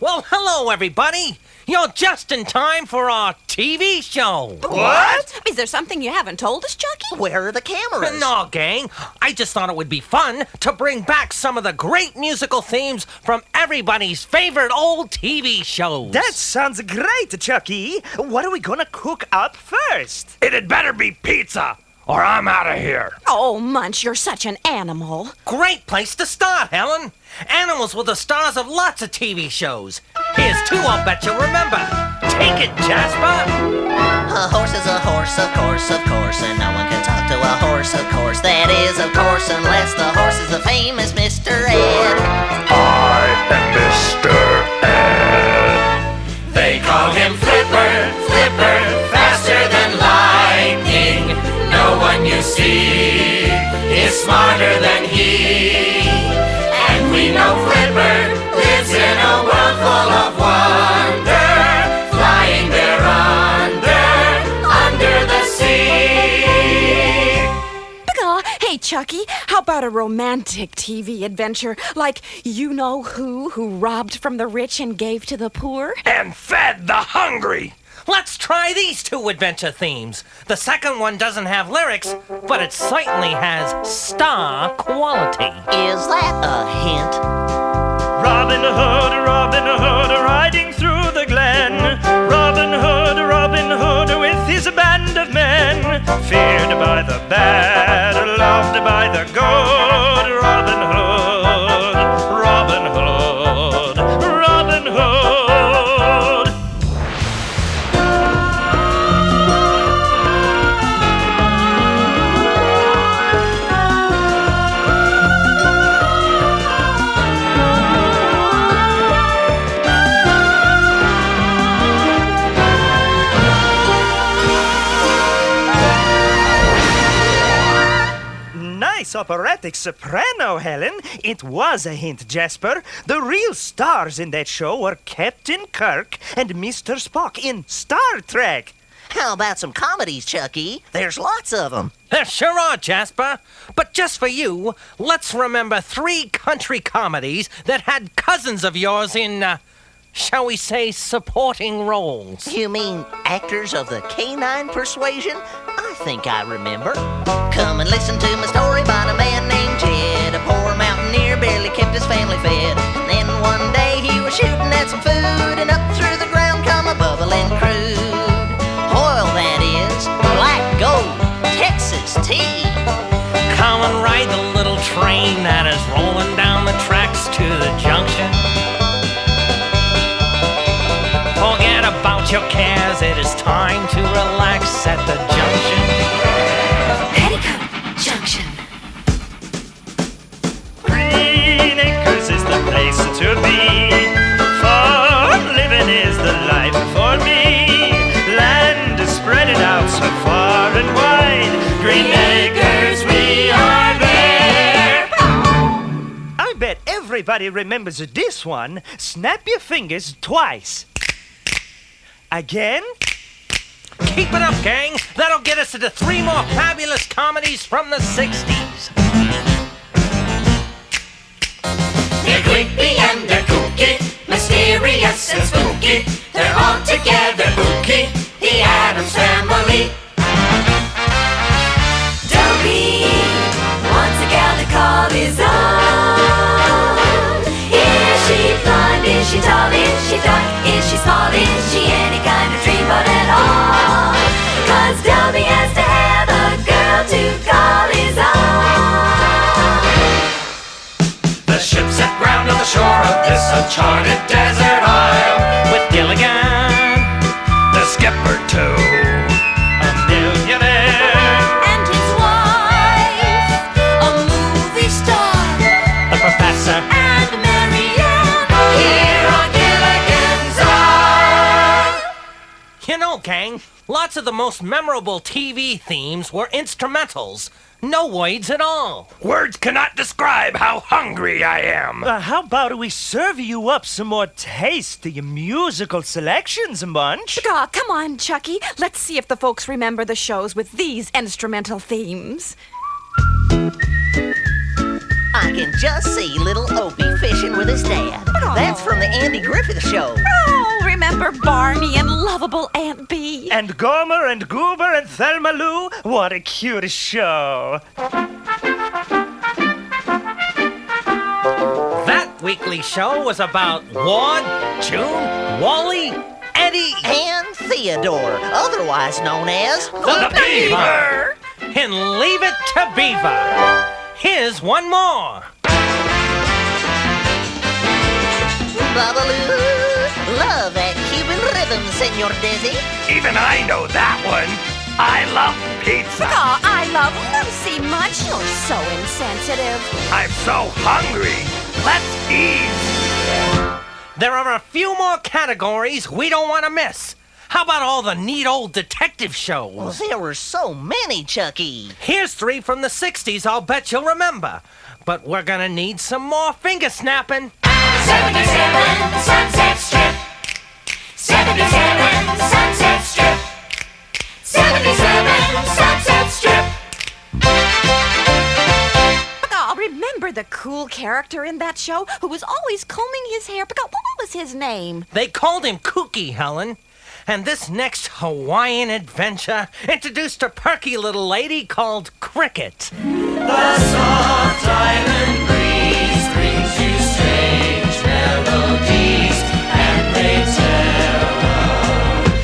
Well, hello, everybody. You're just in time for our TV show. What? Is there something you haven't told us, Chucky? Where are the cameras? No, gang. I just thought it would be fun to bring back some of the great musical themes from everybody's favorite old TV shows. That sounds great, Chucky. What are we gonna cook up first? It'd better be pizza, or I'm out of here. Oh, Munch, you're such an animal. Great place to start, Helen. Animals were the stars of lots of TV shows. Here's two I'll bet you remember. Take it, Jasper. A horse is a horse, of course, and no one can talk to a horse, of course. That is, of course, unless the horse is the famous Mr. Ed. I am Mr. Ed. They call him Flipper, Flipper, faster than lightning. No one you see is smarter than he. And we know Flipper lives in a world full of wonder, flying there under the sea. Hey, Chucky, how about a romantic TV adventure like You Know Who robbed from the rich and gave to the poor? And fed the hungry. Let's try these two adventure themes. The second one doesn't have lyrics, but it certainly has star quality. Is that a hint? Robin Hood, riding through the glen. Robin Hood, with his band of men. Feared by the bad, loved by the good. Robin Hood, Robin Hood, Robin Hood. Nice operatic soprano, Helen. It was a hint, Jasper. The real stars in that show were Captain Kirk and Mr. Spock in Star Trek. How about some comedies, Chucky? There's lots of them. There sure are, Jasper. But just for you, let's remember 3 country comedies that had cousins of yours in, shall we say, supporting roles. You mean actors of the canine persuasion? I think I remember. Come and listen to my story about a man named Jed. A poor mountaineer barely kept his family fed. And then one day he was shooting at some food, and up through the ground come a bubbling crude. Oil, that is. Black gold. Texas tea. Come and ride the little train that is rolling down the tracks to the junction. Forget about your cares, it is time to relax at the junction. Petticoat Junction. Green Acres is the place to be. Farm living is the life for me. Land is spread it out so far and wide. Green Acres, we are there. I bet everybody remembers this one. Snap your fingers twice. Again? Keep it up, gang. That'll get us into 3 more fabulous comedies from the 60s. They're creepy and they're kooky, mysterious and spooky. They're all together ooky, the Addams Family. Dobie wants a gal to call his own. Is she blonde? Is she tall? Is she dark? Is she small? Is she any kind of dreamboat at all? 'Cause Dobie has to have a girl to call his own. The ship's at ground on the shore of this uncharted desert isle. With Gilligan, The skipper, too. a millionaire, And his wife, a movie star, the professor, and Marianne. Here on Gilligan's Island. You know, gang, lots of the most memorable TV themes were instrumentals. No words at all. Words cannot describe how hungry I am. How about we serve you up some more tasty musical selections, Munch? Oh, come on, Chucky. Let's see if the folks remember the shows with these instrumental themes. I can just see little Opie fishing with his dad. That's from the Andy Griffith Show. Oh, remember Barney and lovable Aunt Bee? And Gomer and Goober and Thelma Lou. What a cute show. That weekly show was about Ward, June, Wally, Eddie, And Theodore, otherwise known as the Beaver. And Leave It to Beaver. Here's one more. Babaloo. Love that Cuban rhythm, Senor Dizzy. Even I know that one. I love pizza. Oh, I love Lucy Munch. You're so insensitive. I'm so hungry. Let's eat. There are a few more categories we don't want to miss. How about all the neat old detective shows? Well, there were so many, Chucky. Here's 3 from the 60s I'll bet you'll remember. But we're gonna need some more finger snapping. 77 Sunset Strip. 77 Sunset Strip. 77 Sunset Strip. Oh, remember the cool character in that show who was always combing his hair? What was his name? They called him Kooky, Helen. And this next Hawaiian adventure introduced a perky little lady called Cricket. The soft island breeze brings you strange melodies, and they tell of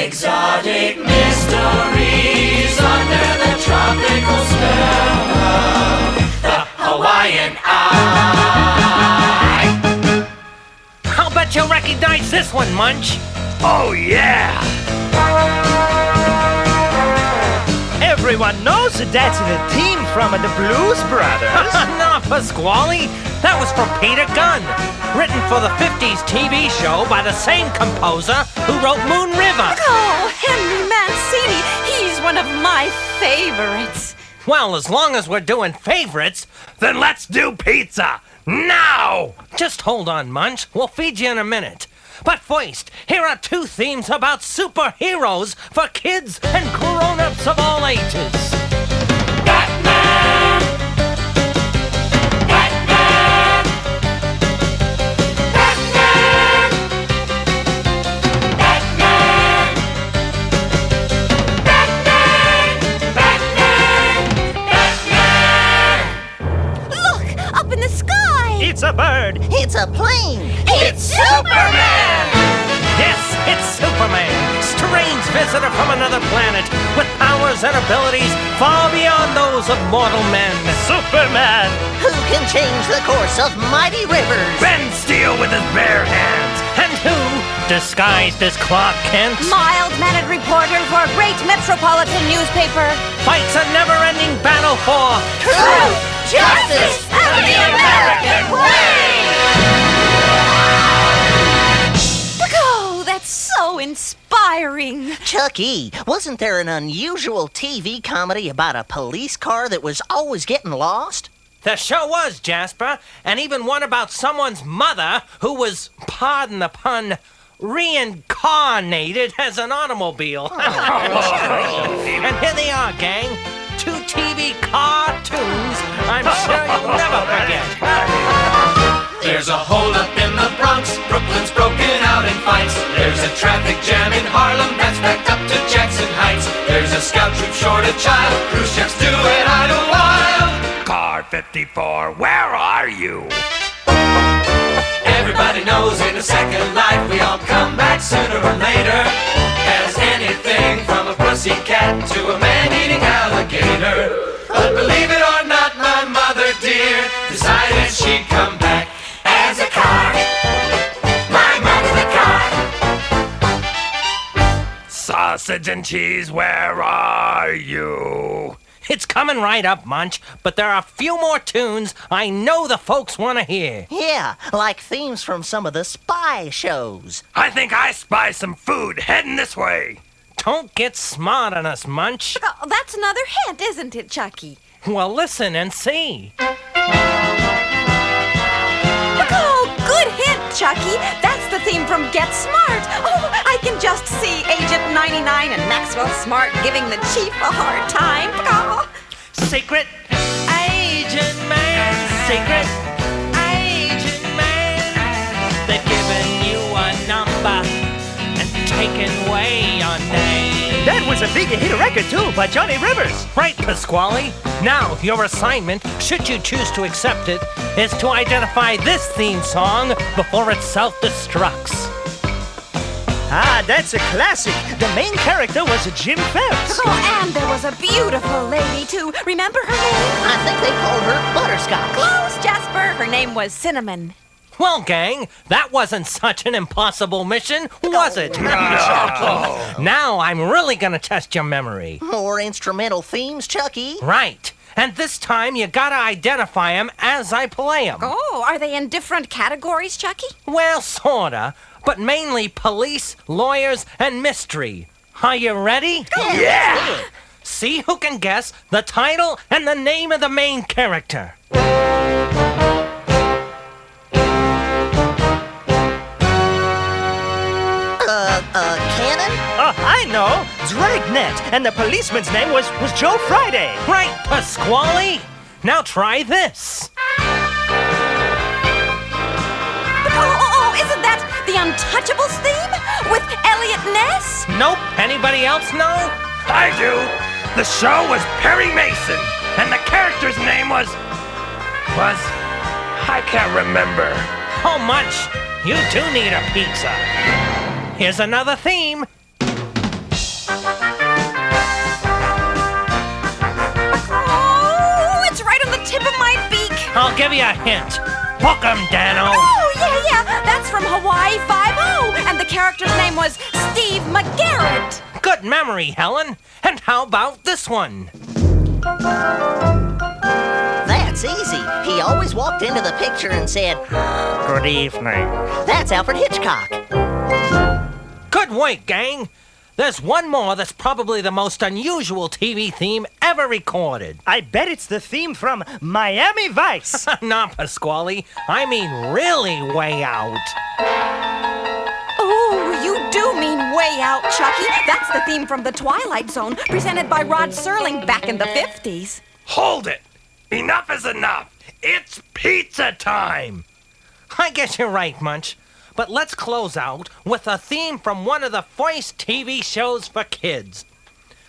exotic mysteries under the tropical spell of the Hawaiian eye. I'll bet you'll recognize this one, Munch. Oh, yeah. Everyone knows that's the theme from the Blues Brothers. No, Pasqually. That was from Peter Gunn. Written for the 50s TV show by the same composer who wrote Moon River. Oh, Henry Mancini. He's one of my favorites. Well, as long as we're doing favorites, Then let's do pizza. Now. just hold on, Munch. We'll feed you in a minute. But first, here are 2 themes about superheroes for kids and grown-ups of all ages. Batman! Batman! Batman! Batman! Batman! Batman! Batman! Look, up in the sky. It's a bird. It's a plane. It's Superman! Yes, it's Superman, strange visitor from another planet with powers and abilities far beyond those of mortal men. Superman. Who can change the course of mighty rivers? Bend steel with his bare hands. And who, disguised as Clark Kent, Mild-mannered reporter for a great metropolitan newspaper. fights a never-ending battle for Truth, justice, and the American way! Oh, that's so inspiring. Chucky, wasn't there an unusual TV comedy about a police car that was always getting lost? The show was, Jasper, and even one about someone's mother who was, pardon the pun, reincarnated as an automobile. And here they are, gang. 2 TV cartoons I'm sure you'll never forget. There's a holdup in the Bronx, Brooklyn's broken out in fights. There's a traffic jam in Harlem that's backed up to Jackson Heights. There's a scout troop short a child, cruise ships do it idlewild. Car 54, where are you? Everybody knows in a second life we all come back sooner or later. As anything from a pussycat to a man-eating alligator. But believe it or not, my mother dear decided she'd come back as a car. My mother's a car. Sausage and cheese, where are you? It's coming right up, Munch, but there are a few more tunes I know the folks want to hear. Yeah, like themes from some of the spy shows. I think I spy some food heading this way. Don't get smart on us, Munch. Oh, that's another hint, isn't it, Chucky? Well, listen and see. Oh, good hint, Chucky. That's the theme from Get Smart. Oh, I can just see Agent 99 and Maxwell Smart giving the chief a hard time. Oh. Secret Agent Man secret? Agent man, they've given you a number and taken away your name. That was a big hit record, too, by Johnny Rivers. Right, Pasqually. Now, your assignment, should you choose to accept it, is to identify this theme song before it self-destructs. Ah, that's a classic. The main character was Jim Phelps. Oh, and there was a beautiful lady, too. Remember her name? I think they called her Butterscotch. Close, Jasper. Her name was Cinnamon. Well, gang, that wasn't such an impossible mission, was it? Now I'm really gonna test your memory. More instrumental themes, Chucky. Right. And this time you gotta identify them as I play them. Oh, are they in different categories, Chucky? Well, sorta, but mainly police, lawyers, and mystery. Are you ready? Yeah! See who can guess the title and the name of the main character. Cannon? Oh, I know. Dragnet. And the policeman's name was Joe Friday. Right, Pasqually. Now try this. Oh, isn't that the Untouchables theme with Elliot Ness? Nope. Anybody else know? I do. The show was Perry Mason, and the character's name was... I can't remember. Oh, Munch, you do need a pizza. Here's another theme. Oh, it's right on the tip of my beak. I'll give you a hint. Book 'em, Dano. Oh, yeah. That's from Hawaii Five-O. And the character's name was Steve McGarrett. Good memory, Helen. And how about this one? That's easy. He always walked into the picture and said, Good evening. "That's Alfred Hitchcock." Good work, gang. There's one more that's probably the most unusual TV theme ever recorded. I bet it's the theme from Miami Vice. Not Pasqually. I mean really way out. Oh, you do mean Way Out, Chucky. That's the theme from The Twilight Zone, presented by Rod Serling back in the 50s. Hold it. Enough is enough. It's pizza time. I guess you're right, Munch. But let's close out with a theme from one of the first TV shows for kids.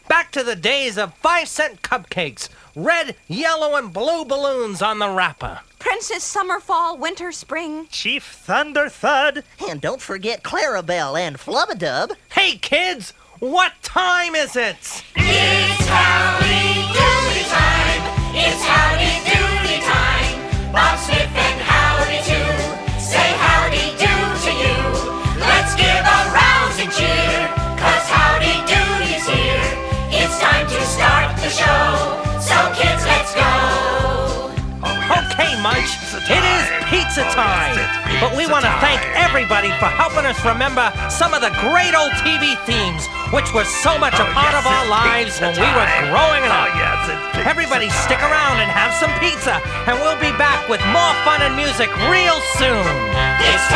Back to the days of 5-cent cupcakes, red, yellow, and blue balloons on the wrapper. Princess Summer, Fall, Winter, Spring. Chief Thunder Thud. And don't forget Clarabelle and Flubadub. Hey, kids, what time is it? It's howdy doody time. It's howdy doody time. Bob Smith and Howdy too. Say howdy do to you. Let's give a rousing cheer, 'cause howdy doody's here. It's time to start the show. So kids, let's go. Okay, Munch, it is pizza time. But we want to thank everybody for helping us remember some of the great old TV themes, which were so much a part of our lives when we were growing up. Everybody stick around and have some pizza, and we'll be back with more fun and music real soon. It's